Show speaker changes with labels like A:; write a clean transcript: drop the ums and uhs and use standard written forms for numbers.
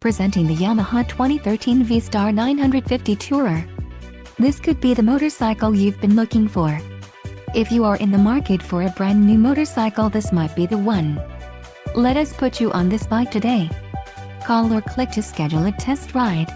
A: Presenting the Yamaha 2013 V-Star 950 Tourer. This could be the motorcycle you've been looking for. If you are in the market for a brand new motorcycle, this might be the one. Let us put you on this bike today. Call or click to schedule a test ride.